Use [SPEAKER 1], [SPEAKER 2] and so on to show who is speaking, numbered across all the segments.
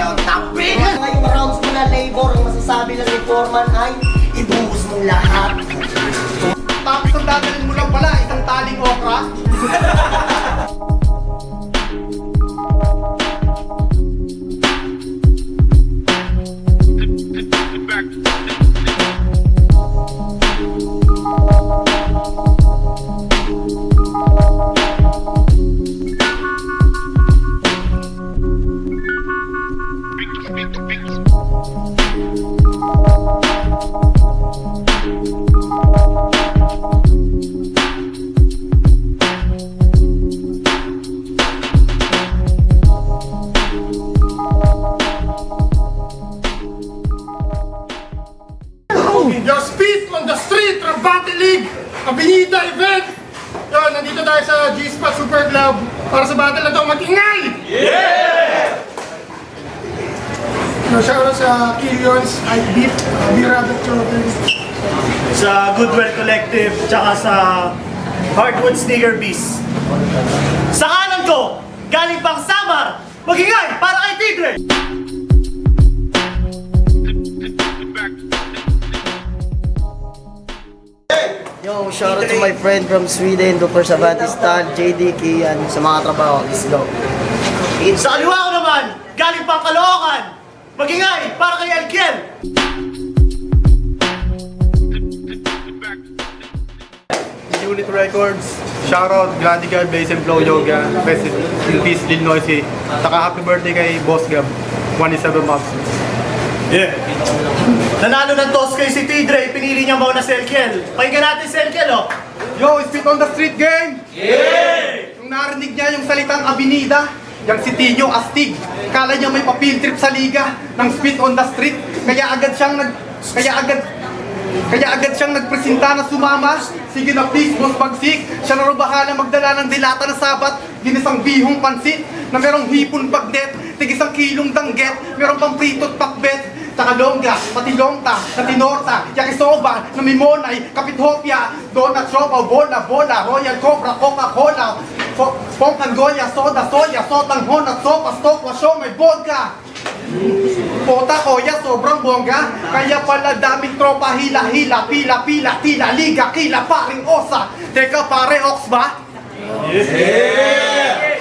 [SPEAKER 1] Topic! Ngayong rounds mo na labor, ang masasabi lang ni Foreman ay ibuhos mong lahat.
[SPEAKER 2] Tapos ang dadalhin mo lang pala, isang taling okra. Your speed on the street from Battle League Avenida event! Yun, nandito tayo sa G-Spot Super Club para sa battle na to. Mag-ingay! Yeah! Shoutout sa Killions, Beat, Birada Children.
[SPEAKER 3] Sa Goodwell Collective, tsaka sa Hardwood Sneaker Beast. Sa kanan ko, galing pang Samar, mag-ingay para kay Tigre!
[SPEAKER 1] Yo, shoutout to my friend from Sweden, Dr. Savantistan, JD Kian, sa mga trabaho. Let's go.
[SPEAKER 3] Sa kaliwa ko naman, galing pang Caloocan, mag-ingay para kay Alkiel!
[SPEAKER 2] Unit Records, shoutout Gladigal, Blaze and Flow Yoga, Best in Peace, Lil Noisy. Saka happy birthday kay Boss Gab, 27 months.
[SPEAKER 3] Yeah. Nanalo ng toss kay si Tigre, pinili niya mauna si Alkiel. Pakinggan natin si Alkiel, oh!
[SPEAKER 2] Yo, Speed on the Street Game! Yeah! Yung narinig niya yung salitang Avenida, yung si Tino Astig. Kala niya may pa-field trip sa liga ng Speed on the Street. Kaya agad siyang nagpresenta na sumama. Sige na please, boss Bagsik. Siya na rin bahala magdala ng dilata na sabat. Ginisang bihong pansit na merong hipon bagnet. Tig-1 kilong danggit, merong pang prito't pakbet. Takalongga, patilongta, natinorta, yakisoba, namimonay, kapithopia, donut, siopaw, bola, royal cobra, Coca-Cola, pongkangoya, soda, soya, sotang honat, sopas, tokwa, siomay, vodka. Pota, koya, sobrang bongga. Kaya pala daming tropa, hila-hila, pila-pila, tila, liga, kila, paring osa. Teka pare, ox ba? Yeah!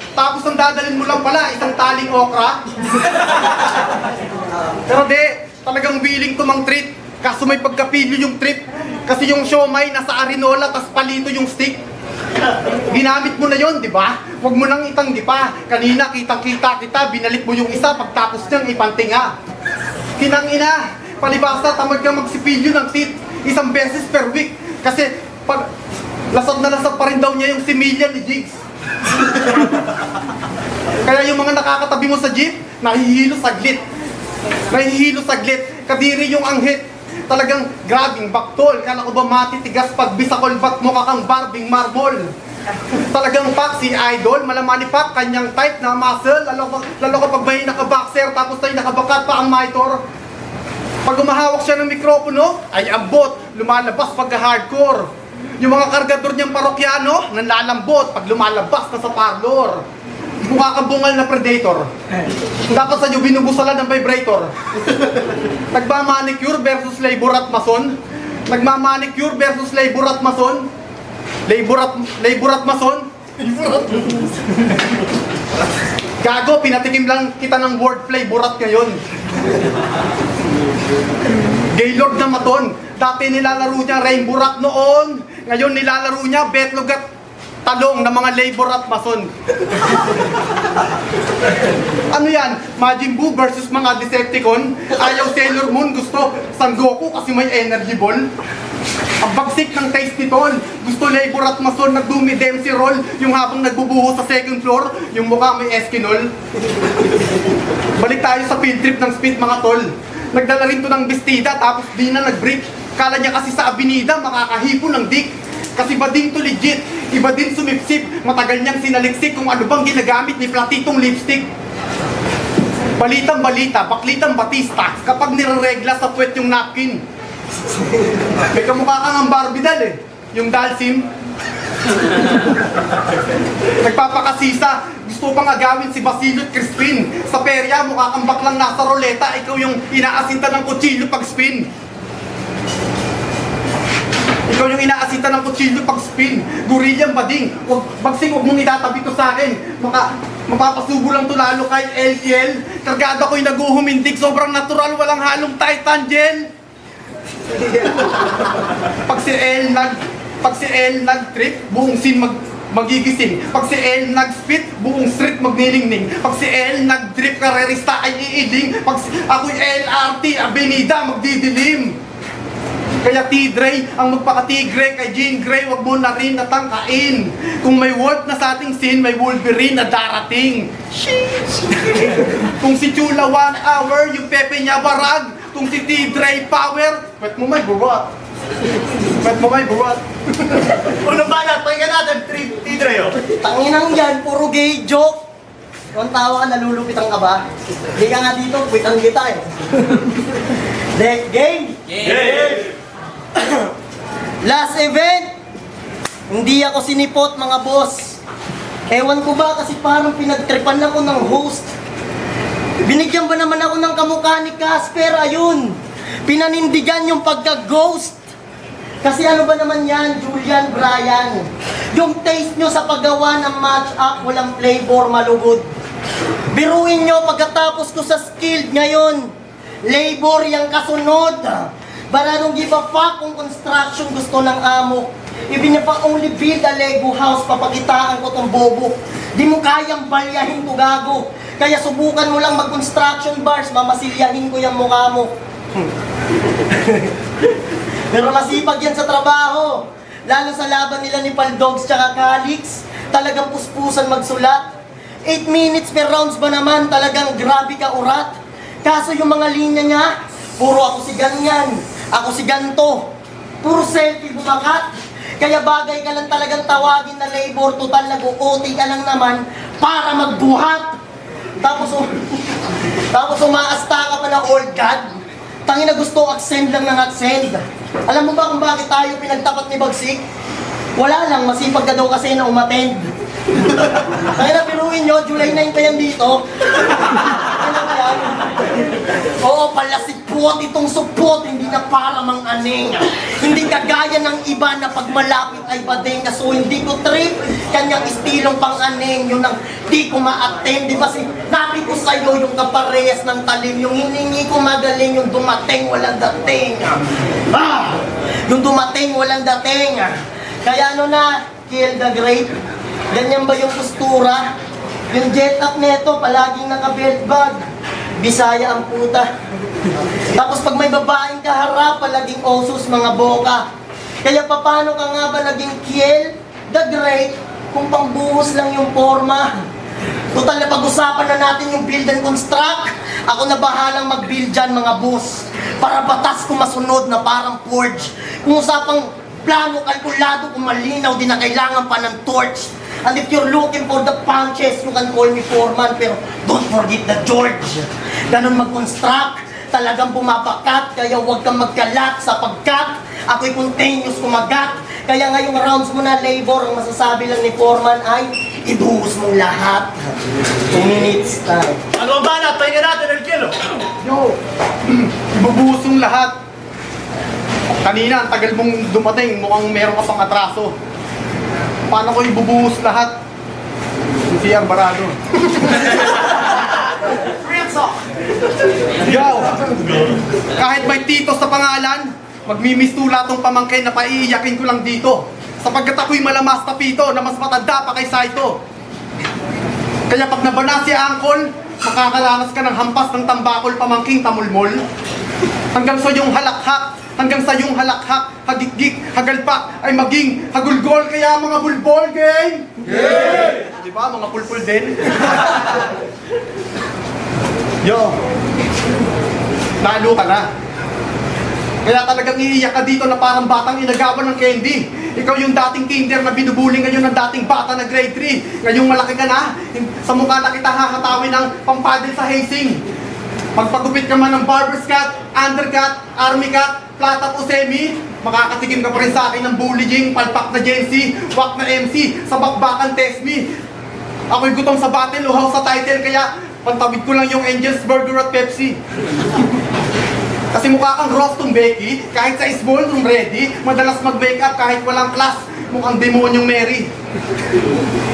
[SPEAKER 2] Tapos ang dadalhin mo lang pala, isang taling okra. Pero di, talagang willing to mang treat. Kaso may pagkapilyo yung trip. Kasi yung siomay nasa arinola, tas palito yung stick. Ginamit mo na yon, di ba? Huwag mo nang itanggi pa. Kanina kitang-kita kita, binalik mo yung isa, pagtapos niyang ipantinga. Kinangina, palibasa tamad ka magsipilyo ng tit 1 beses per week. Kasi pag lasad na lasad pa rin daw niya yung similya ni Jigs. Kaya yung mga nakakatabi mo sa jeep, nahihilo saglit. Kadiri yung anghit. Talagang grabing baktol. Kala ko ba matitigas pag bisakol ba't mukha kang Barbing marble. Talagang pak si Idol, malamani pak, kanyang type na muscle. Lalo kapag may nakaboxer tapos tayo nakabakat pa ang monitor. Pag umahawak siya ng mikropono, ay ambot, lumalabas pagka hardcore. Yung mga kargador niyang parokyano, nanlalambot pag lumalabas na sa parlor. Mukha kang bungal na predator. Dapat sa'yo binubusalan ng vibrator. Nagmamanicure versus labor at mason. Nagmamanicure versus labor at mason. Labor at mason. Gago, pinatikim lang kita ng wordplay burat ngayon. Gaylord na maton. Dati nilalaro niya rainbow rat noon. Ngayon nilalaro niya betlog at talong ng mga labor at mason. Ano yan? Majin Buu versus mga Decepticon. Ayaw Sailor Moon, gusto San Goku kasi may energy ball. Ang bagsik ng taste nito. Gusto labor at mason, nagdumi Dempsey roll. Yung habang nagbubuho sa second floor, yung mukha may eskinol. Balik tayo sa field trip ng Speed mga tol. Nagdala rin to ng bestida tapos di na nag-brief. Kala niya kasi sa Avenida makakahipon ng dick. Kasi iba din to legit, iba din sumipsip. Matagal niyang sinaliksik kung ano bang ginagamit ni Platitong lipstick. Balitang balita, baklitang Batista. Kapag nireregla sa puwet yung napkin. May kamukha kang ang Barbie doll yung Dalsim. Nagpapakasisa. Gusto Gusto pang agawin si Basilio at Crispin. Sa perya, mukha kang baklang nasa roleta. Ikaw yung inaasinta ng kutsilyo pag spin. Ikaw yung inaasinta ng kutsilyo pag spin. Gurilyang bading. Bagsing, huwag mong itatabi to sa akin. Mapapasubo lang to lalo kay LTL. Kargada ko'y naguhumindig. Sobrang natural, walang halong titan gel. Pag si El nag-trip, buong scene magigising. Pag si El nag-spit, buong street magnilingning. Pag si El nag-drip, karerista ay iiling. Pag ako'y LRT, Avenida, magdidilim. Kaya T-Dre ang magpakatigre kay Jean Grey, wag mo na rin natangkain. Kung may wolf na sa ating scene, may Wolverine na darating. Kung si Chula 1 hour, yung Pepe niya barag. Kung si T-Dre power, pwet mo may buwat. Pwet mo may buwat.
[SPEAKER 3] Unang banat, pakinggan natin, T-Dre, oh.
[SPEAKER 1] Tanginang yan, puro gay joke. Kung tawa ka, nalulupitan ka ba? Hindi ka nga dito, puwitan kita eh. Game!
[SPEAKER 3] Yeah!
[SPEAKER 1] Last event! Hindi ako sinipot mga boss. Ewan ko ba kasi parang pinagtripan ako ng host. Binigyan ba naman ako ng kamukha ni Casper? Ayun! Pinanindigan yung pagka-ghost. Kasi ano ba naman yan, Julian, Brian? Yung taste nyo sa paggawa ng match-up, walang flavor, malugod. Biruin nyo pagkatapos ko sa skilled ngayon. Labor yung kasunod. But I don't give a fuck kung construction gusto ng amo. Even if I only build a Lego house, papakitaan ko tong bobo. Di mo kayang balyahin ko gago. Kaya subukan mo lang mag-construction bars, mamasilyahin ko yung mukha mo. Pero masipag yan sa trabaho. Lalo sa laban nila ni Paldogs tsaka Calix, talagang puspusan magsulat. 8 minutes per rounds ba naman, talagang grabe ka urat. Kaso yung mga linya niya, puro ako si ganyan, ako si ganto. Puro selfie bumakat. Kaya bagay ka lang talagang tawagin na labor, total nag-OT ka lang naman para magbuhat. Tapos umaasta ka pa ng old god. Tangina gusto accent lang ng accent. Alam mo ba kung bakit tayo pinagtapat ni Bagsik? Wala lang, masipag ka daw kasi na umattend. Kaya na piruin nyo, July 9 pa yan dito. Ano ba yan? Oo, palasikpot itong supot, hindi na para mang aning. Hindi kagaya ng iba na pag malapit ay badeng. So hindi ko trip, kanyang estilong pang aning. Yung nang di ko ma-attend. Di ba sinabi ko sa'yo yung kaparehas ng talim. Yung hiningi ko magaling, yung dumating walang dating. Yung dumating walang dating. Kaya ano na, Kill the Great? Ganyan ba yung postura? Yung jet up neto, palaging naka-belt bag. Bisaya ang puta. Tapos pag may babaeng kaharap, palaging osus mga boka. Kaya paano ka nga ba naging Kill the Great kung pangbuhos lang yung forma? Total na pag-usapan na natin yung build and construct. Ako na bahalang mag-build dyan mga boss. Para batas ko masunod na parang forge. Kung usapang plano, kalkulado, kung malinaw, di na kailangan pa ng torch. And if you're looking for the punches, you can call me foreman, pero don't forget the George. Ganon mag-construct, talagang bumabakat, kaya huwag kang magkalat sapagkat ako'y continuous kumagat. Kaya ngayong rounds mo na labor, ang masasabi lang ni foreman ay ibuhos mong lahat. 2 minutes time.
[SPEAKER 3] Ano ang banat? Pakinggan natin ang kilo.
[SPEAKER 2] Yo, ibubuhos yung lahat. Kanina, ang tagal mong dumating, mukhang meron ka pang atraso. Paano ko ibubuhos lahat? Si Barado. Yo, kahit may tito sa pangalan, magmimistula tong pamangkin na paiiyakin ko lang dito. Sapagkat ako'y malamas na pito na mas matanda pa kay Saito. Kaya pag nabana si Angkol, makakalanas ka ng hampas ng tambakol pamangking tamulmol. Hanggang sa yung halakhak, hanggang sa yung halakhak, hagikgik, hagalpak, ay maging hagulgol. Kaya mga bulbol, gang! Yeah! Diba, mga pulpul din? Yo, nalo ka na. Kaya talagang iiyak ka dito na parang batang inagawan ng candy. Ikaw yung dating kinder na binubuling ngayon ng dating bata na grade 3. Ngayong malaki ka na, sa mukha na kita hakatawin ng pampadel sa hazing. Magpagupit ka man ng barber's cut, undercut, army cut, plata o semi, makakatikim ka pa rin sa akin ng bullying, palpak na Gen Z, wak na MC, sa bakbakan test me. Ako'y gutom sa battle, uhaw sa title, kaya pantawid ko lang yung Angel's Burger at Pepsi. Kasi mukha kang Rostong Becky, kahit sa small room ready, madalas mag-makeup kahit walang class, mukhang demonyong Mary.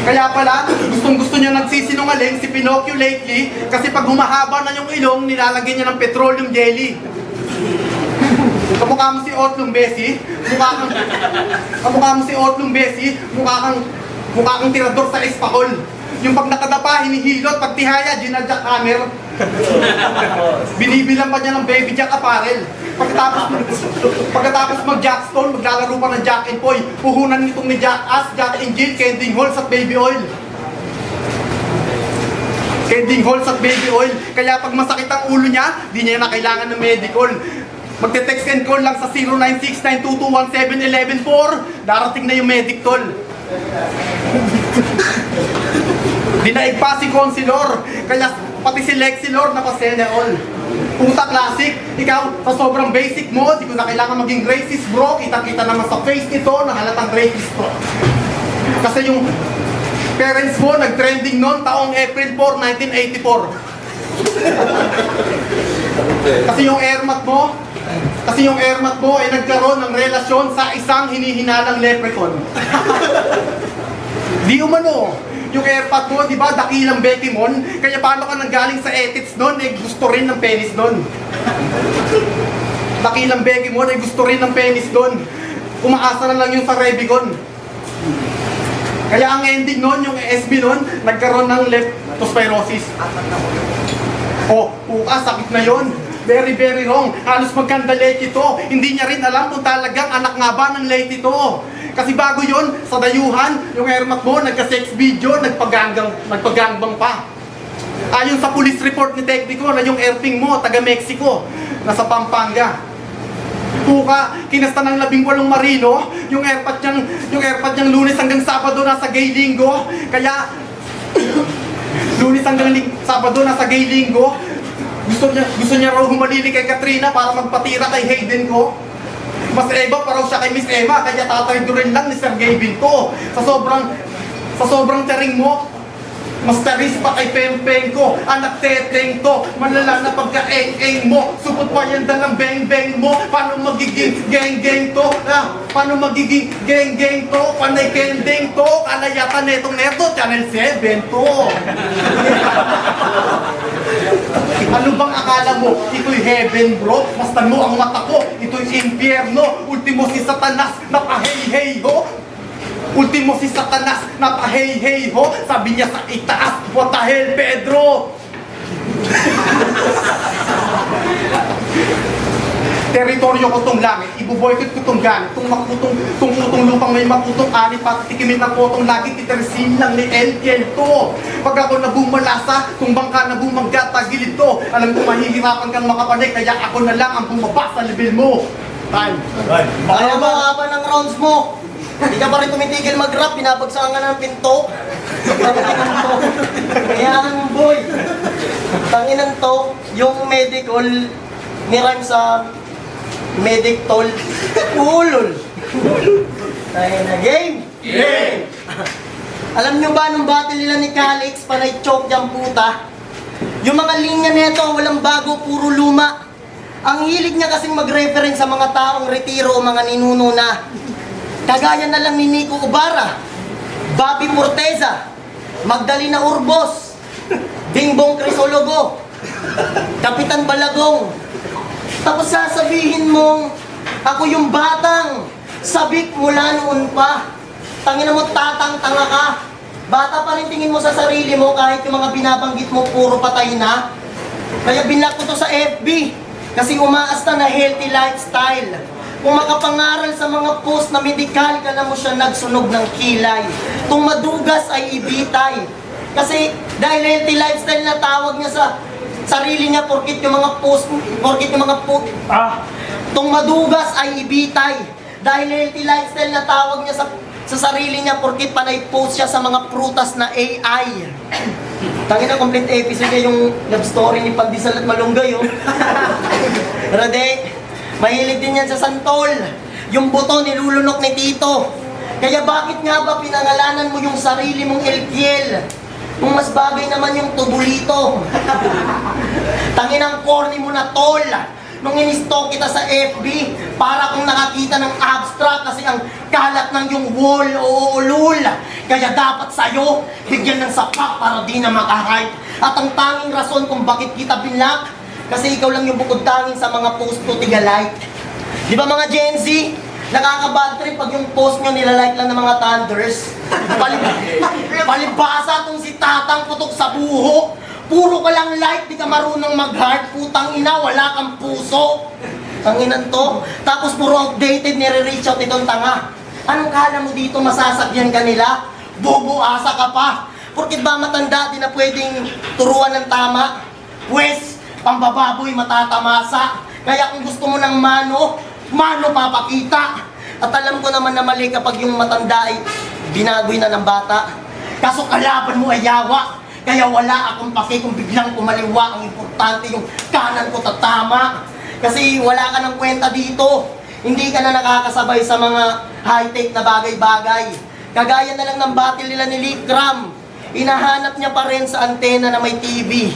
[SPEAKER 2] Kaya pala, gustong-gusto niya nagsisinungaling si Pinocchio lately, kasi pag humahaba na yung ilong, nilalagyan niya ng petroleum jelly. Kamukha mo si Otlong Bessie, kamukha mo si Otlong Bessie, mukha kang tirador sa espakol. Yung pag nakadapa, hinihilot, pag tihaya, ginadjak hammer. Binibilang pa niya ng baby jack apparel. Pagkatapos mag-jackstone, maglalaro pa ng Jack and Poy. Puhunan nitong ni Jackass, Jack and Jill, Kending Halls at Baby Oil. Kending Halls at Baby Oil. Kaya pag masakit ang ulo niya, di niya na kailangan ng medical. Magte-text and call lang sa 0969221711 darating na yung medic tol. Dinaig pa si Consilor, kaya pati si Lexilor na pasena all. Puta classic, ikaw sa sobrang basic mo, di ko na kailangan maging racist bro. Kita-kita naman sa face nito na halatang racist bro. Kasi yung parents mo nag-trending noon taong April 4, 1984. Kasi yung airmat mo ay nagkaroon ng relasyon sa isang hinihinalang leprechaun. Di umano, yung airpod mo, di ba, dakilang Becky Mon, kaya paano ka nanggaling sa ethics nun, eh gusto rin ng penis nun. Dakilang Becky Mon, eh gusto rin ng penis nun. Umaasa na lang yung sa Rebicon. Kaya ang ending nun, yung SB nun, nagkaroon ng leptospirosis. Oh, sakit na yon. Very, very wrong. Halos magkanda late ito. Hindi niya rin alam kung talagang anak nga ba ng late ito. Kasi bago yon sa dayuhan, yung airmat mo, nagka-sex video, nagpagangbang pa. Ayon sa police report ni Tekniko na yung airping mo, taga Mexico, nasa Pampanga. Puka, kinasta ng 18 marino, yung airpot niyang Lunes hanggang Sabado nasa gay linggo. Kaya, Lunes hanggang Sabado nasa gay linggo. Gusto niya raw humalili kay Katrina para magpatira kay Hayden ko. Mas Eva pa raw siya kay Miss Emma, kaya tataydurin lang ni Sergey Binto. Sa sobrang taring mo, mas taris pa kay Pempeng ko. Anak teteng to, malala na pagka-eng-eng mo. Supot pa yan dalang beng-beng mo. Paano magiging geng-geng to? Paano magiging geng-geng to? Panay kendeng to? Kalayatan netong neto, Channel 7 to. Ano bang akala mo? Ito'y heaven bro. Mastan mo ang mata ko. Ito'y impyerno. Ultimo si Satanas, napahey-hey ho. Ultimo si Satanas, napahey-hey ho. Sabi niya sa itaas, what the hell Pedro? Teritoryo ko tong langit, ibuboykot ko tong ganit, tong putong lupang may maputong anit, patitikimin ng potong lagi, titersin lang ni Elkiel to. Pag ako nabumalasa, kung bangka na bumangga, tagilid to. Alam ko mahihirapan kang makapanik, kaya ako na lang ang bumaba sa level mo. Time.
[SPEAKER 1] Kaya mo haba ng rounds mo. Hindi ka pa rin tumitigil mag-rap, pinapagsakan ka ng pinto. Kaya boy, tanginan to, yung medical, nirime sa medic toll, ulol. Tayo na, game!
[SPEAKER 3] Game!
[SPEAKER 1] Alam nyo ba nung battle nila ni Calix, panay choke dyan puta? Yung mga linya neto, walang bago, puro luma. Ang hilig niya kasing mag-reference sa mga taong retiro o mga ninuno na. Kagaya na lang ni Nico Ubarra, Bobby Morteza, Magdalena Urbos, Bingbong Crisologo, Kapitan Balagong. Tapos sasabihin mong, ako yung batang sabik mula noon pa. Tangina mo, tatang-tanga ka. Bata pa rin tingin mo sa sarili mo kahit yung mga binabanggit mo puro patay na. Kaya binlock ko to sa FB kasi umaasta na healthy lifestyle. Kung makapangaral sa mga post na medikal ka na mo siya nagsunog ng kilay. Kung madugas ay ibitay. Kasi dahil healthy lifestyle na tawag niya sa sarili niya porkit yung mga post, Tung madugas ay ibitay. Dahil healthy lifestyle na tawag niya sa sarili niya porkit panay post siya sa mga prutas na AI. Tangin na complete episode niya yung love story ni Pandesal at Malunggay, oh. Rade, mahilig din yan sa santol. Yung buto nilulunok ni Tito. Kaya bakit nga ba pinangalanan mo yung sarili mong Elkiel? Kung mas bagay naman yung tubulito. Tanginang corny mo na, tol. Nung in-stalk kita sa FB, para kung nakakita ng abstract kasi ang kalat ng yung wall o ulul. Kaya dapat sa'yo, bigyan ng sapak para di na makahype. At ang tanging rason kung bakit kita binlock, kasi ikaw lang yung bukod tanging sa mga post ko tiga-like. Di ba mga Gen Z? Nakaka-bad trip pag yung post nyo nilalike lang ng mga thunders. Palibasa tong si Tatang putok sa buho. Puro ka lang like, di ka marunong mag-heart. Putang ina, wala kang puso. Ang inan to. Tapos puro outdated, nire-reach out itong tanga. Anong kala mo dito masasakyan ka nila? Bobo asa ka pa. Porkit ba matanda, di na pwedeng turuan ng tama? Pwes, pambababoy matatamasa. Kaya kung gusto mo ng mano papakita. At alam ko naman na mali kapag yung matanda ay binagoy na ng bata. Kaso kalaban mo ay yawa. Kaya wala akong paki kung biglang kumaliwa. Ang importante yung kanan ko tatama. Kasi wala ka ng kwenta dito. Hindi ka na nakakasabay sa mga high-tech na bagay-bagay. Kagaya na lang ng battle nila ni Likram. Inahanap niya pa rin sa antena na may TV.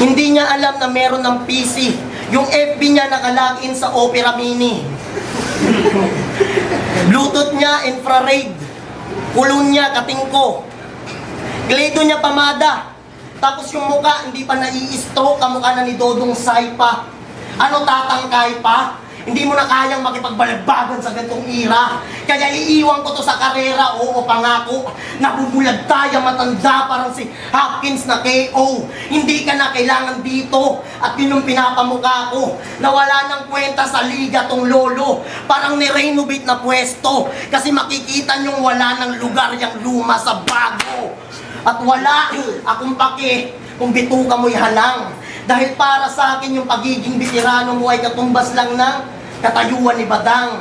[SPEAKER 1] Hindi niya alam na meron ng PC. Yung FB niya nakalagin sa Opera Mini. Bluetooth niya, infrared. Kulon niya, katingko. Glido niya, pamada. Tapos yung muka, hindi pa nai-stroke. Kamukha na ni Dodong Saipa. Ano, tatangkay pa? Hindi mo na kayang makipagbalagbagan sa gantong ira. Kaya iiwan ko to sa karera, oo pangako. Nabubulag tayo matanda parang si Hopkins na KO. Hindi ka na kailangan dito. At yun yung pinapamukha ko. Nawala ng kwenta sa liga tong lolo. Parang ni-renovate na pwesto. Kasi makikita nyong wala ng lugar yung luma sa bago. At wala akong pake kung bituka mo'y halang. Dahil para sa akin yung pagiging veterano mo ay katumbas lang ng katayuan ni Badang.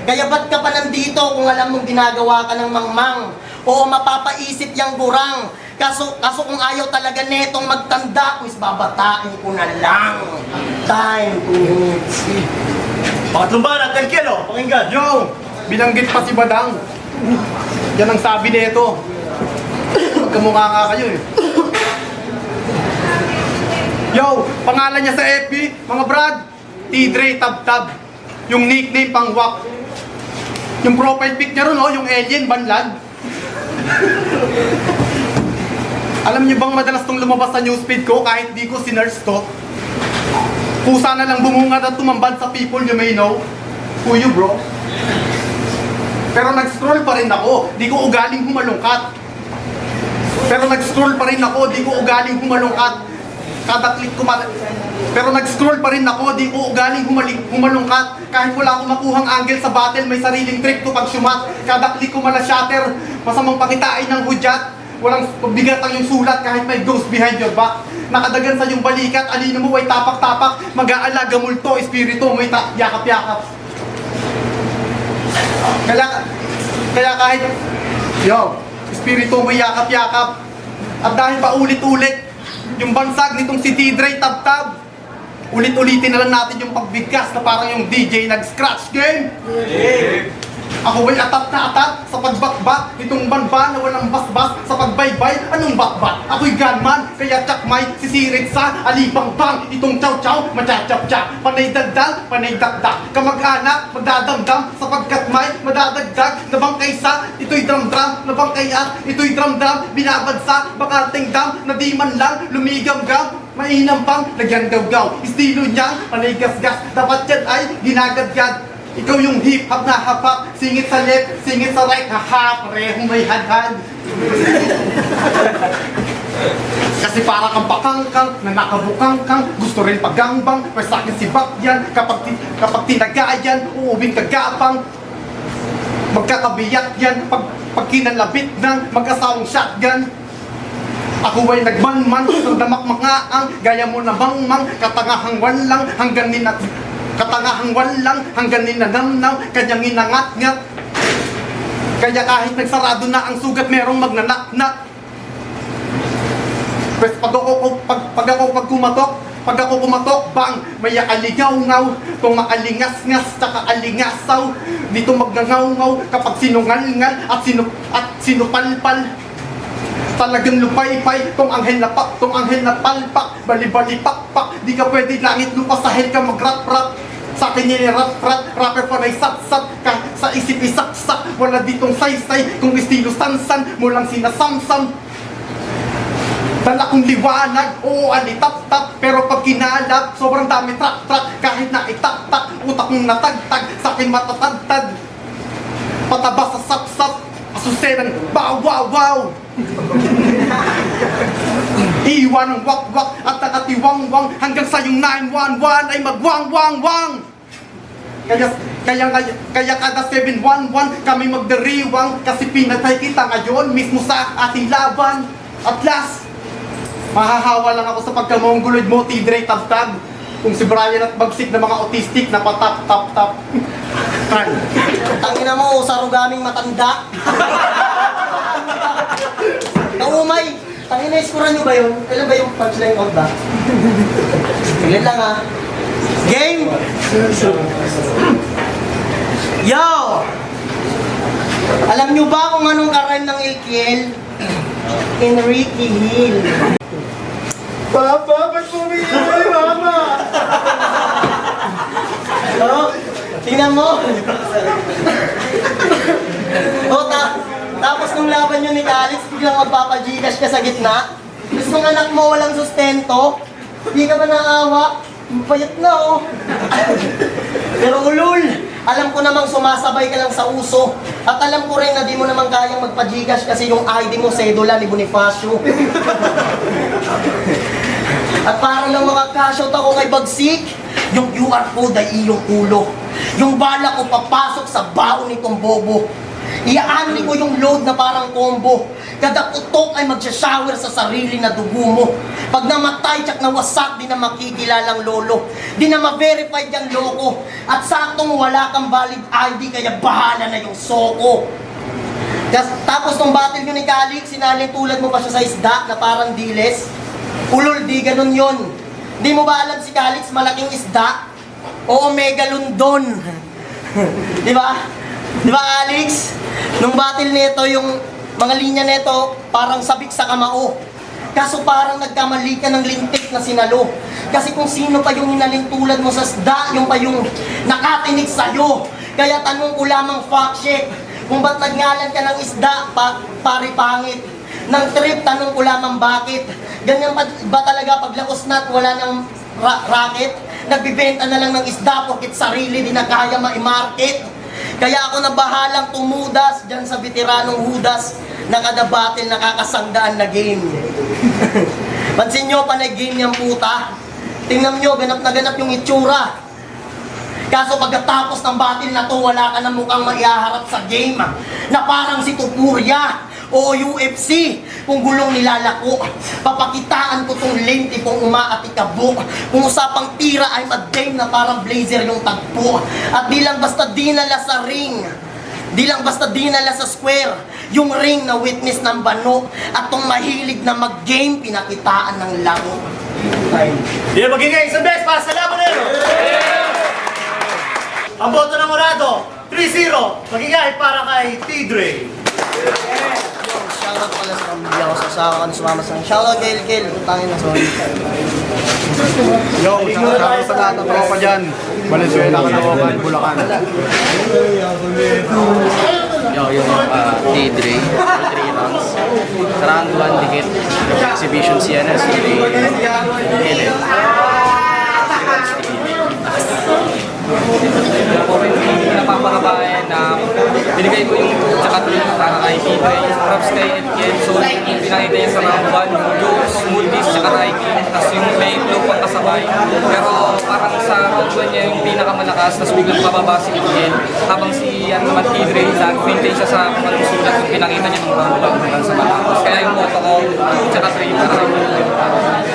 [SPEAKER 1] Kaya ba't ka pa nandito kung alam mong ginagawa ka ng mangmang? Oo, mapapaisip yang gurang. Kaso kung ayaw talaga netong magtanda, pues babatain ko na lang. Time to hit.
[SPEAKER 3] Pangatlong banat, El Kielo, pakinggan.
[SPEAKER 2] Yo! Binanggit pa si Badang. Yan ang sabi nito. Magkamukha nga kayo eh. Yo! Pangalan niya sa FB, mga brad, T-Dre Tab-Tab. Yung nickname pang wak. Yung profile pic niya ron, oh, yung alien banlag. Alam niyo bang madalas tong lumabas sa newsfeed ko kahit di ko sinurse to? Pusa na lang bumungad at tumambad sa people you may know. Who you, bro? Pero nag-scroll pa rin ako, di ko ugaling humalungkat. Pero nag-scroll pa rin ako, di ko ugaling humalungkat. Kada click ko Pero nag-scroll pa rin ako, di ko ugaling humalungkat. Kahit wala akong makuhang angle sa battle, may sariling trick to pag sumat. Kada click ko shatter, masamang pakitain ng hudyat. Walang pagbigatan yung sulat kahit may ghost behind your back. Nakadagan sa yung balikat, alino mo ay tapak-tapak. Mag-aalaga multo, espiritu mo'y yakap-yakap. Kaya kahit, espiritu mo'y yakap-yakap. At dahil pa ulit-ulit, yung bansag nitong si T-Dre Tab-Tab, ulit-ulitin na lang natin yung pagbigkas na parang yung DJ nag-scratch game. Ako ay atat na atat sa pagbakbak, itong banban na walang basbas sa pagbaybay. Anong bakbat? Ako'y gunman, kaya tsakmay, sisirit sa alibang-bang. Itong chow-chow, machachap-chap, panay dagdag, panay dakdak. Kamag-anak, magdadamdam, sapagkat may madadagdag. Nabangkay sa, ito'y dram-dram, nabangkay at ito'y dram-dram. Binabagsa, bakanting dam, na di man lang lumigam-gam. Mainam pang, lagyan gaw-gaw. Estilo niya, panay gas-gas. Dapat yan ay ginagadgad. Ikaw yung hip-hop na hapak, singit sa left, singit sa right, haha, parehong may hadhad. Kasi para kang pakangkang, na nakabukangkang, gusto rin paggangbang, pero sa akin si Bakyan, kapag tinagayan, uuwing kagapang. Magkakabiyak yan, pag kinalabit ng mag-asawang shotgun. Ako ay nagmanman, ng damakmangaang, gaya mo na bangmang, katangahang walang, hanggang katangahang walang, hanggang ninanamnam, kanyang inangat-ngat. Kaya kahit nagsarado na ang sugat, merong magnanak-nak. Pues pag ako kumatok, bang, may aligaw-ngaw, kung maalingas-ngas, tsaka alingasaw, dito magnangaw-ngaw, kapag sinungal-ngal at sinupalpal. Talagang lupay-pay, tong anghel na palpak, bali-bali pakpak, di ka pwede langit lupa sa hell ka mag-rap-rap. Sa akin nilirap-rap, rapper pa na isat-sat ka, sa isip isaksak, wala ditong saysay, kung estilo sansan, mo lang sinasamsam. Dala kong liwanag, oo alitap-tap, pero pag kinalap, sobrang dami trak-trak, kahit na itak-tak, utak mong natagtag, sa akin matatagtad. Pataba sa sap-sap, asuseran, wow-wow-wow. Iwan ang wak-wak at nakatiwang-wang hanggang sa yung 911 ay magwang-wang-wang. Kaya kada 711 kami magdiriwang kasi pinatay kita ngayon mismo sa ating laban. At last, mahahawa lang ako sa pagkamongguloid mo, T-Dre tab-tab. Kung si Brian at Bagsik na mga autistic na patap-tap-tap.
[SPEAKER 1] Tangina mo, sarugaming matanda. Kaumay, tangina, iskuran nyo ba yun? Kailan ba yung punchline out ba? Sige lang ha. Game! Yo! Alam nyo ba kung anong karan ng Ilkiel? Enrique Hill.
[SPEAKER 2] Papa, ba't pumili mama?
[SPEAKER 1] Oh, tingnan mo. Tapos nung laban nyo ni Alex, biglang magpapagigas ka sa gitna. Tapos nung anak mo walang sustento, di ka ba naawa? Payat na oh. Pero ulul, alam ko namang sumasabay ka lang sa uso. At alam ko rin na di mo naman kayang magpagigas kasi yung ID mo, sedula ni Bonifacio. At para lang makakashout ako kay Bagsik, yung QR code ay iyong ulo. Yung bala ko papasok sa baon nitong bobo. Iaani ko yung load na parang combo. Kada putok ay magsha-shower sa sarili na dugo mo. Pag namatay, tsak na wasak, di na makikilalang lolo. Di na ma-verified yung loko. At saktong wala kang valid ID, kaya bahala na yung soko. Tapos nung battle nyo ni Calix, sinaling tulad mo pa siya sa isda na parang diles. Ulol, di ganun yun. Di mo ba alam si Calix malaking isda? O megalundon. Di ba? Di ba, Alex? Nung battle nito, yung mga linya nito, parang sabik sa kamao. Kaso parang nagkamali ka ng lintik na sinalo. Kasi kung sino pa yung inalintulan mo sa isda, yung pa yung nakatinig sa'yo. Kaya tanong ko lamang fact check, kung ba't nagngalan ka ng isda, pari pangit. Nang trip, tanong ko lamang bakit. Ganyan ba talaga paglakos na't wala ng racket? Nagbibenta na lang ng isda porkit sarili di na kaya ma-market. Kaya ako na bahalang tumudas dyan sa veteranong Judas na kada battle nakakasanggaan na game. Pansin nyo, panay-game yung puta. Tingnan nyo, ganap na ganap yung itsura. Kaso pagkatapos ng battle na to, wala ka na mukhang maihaharap sa game. Na parang si Tupuria o UFC. Kung gulong nilalako, papakitaan ko tong lane tipong umaatikabo. Kung usapang tira, I'm a dame na parang blazer yung tagpo. At di lang basta dinala sa ring, di lang basta dinala sa square, yung ring na witness ng bano. At tong mahilig na mag-game, pinakitaan ng laro.
[SPEAKER 3] Hindi maging isang best para sa laban na yun. Ang boto ng Morado, 3-0. Magigay para kay T-Dre.
[SPEAKER 1] Shoutout pala sa kamili ako sa asawa ka na sumama sa shoutout kay Ilkel, tangin na sorry.
[SPEAKER 2] Yo, shoutout sa lahat ng tropa dyan. Valenzuela, Caloocan, Bulacan.
[SPEAKER 4] Yo, yung T-Dre, 3 rounds. Sa round 1, dikit. Exhibition siya na si Kenneth. Ako rin pinapapakabayan na binigay ko yung 2 tsaka 3 para kay T-Dre. Props kay Edgen. So, pinakita niya sa round 1, yung smoothies tsaka hiking. Tapos yung may flow pang kasabay. Pero parang sa round 1 niya yung pinakamalakas. Tapos biglang pababa si Edgen. Habang si naman T-Dre, nag-maintain siya sa kung anong sulat yung pinakita niya ng round 1 hanggang sa matapos. Kaya yung moto ko, 2 tsaka 3 para round 1.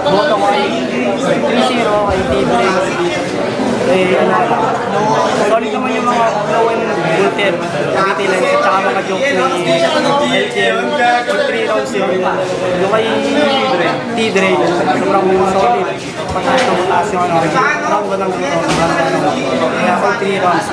[SPEAKER 5] Boto ko ay 3-0 kay T-Dre. Solid naman yung mga flow and bulletin. Witty lines at saka mga joke ni LTM. 3 rounds yun. Yung kay T-Dre, sobrang solid. Pagkas na mataas yung round 1 ng round 1. Kaya 3 rounds.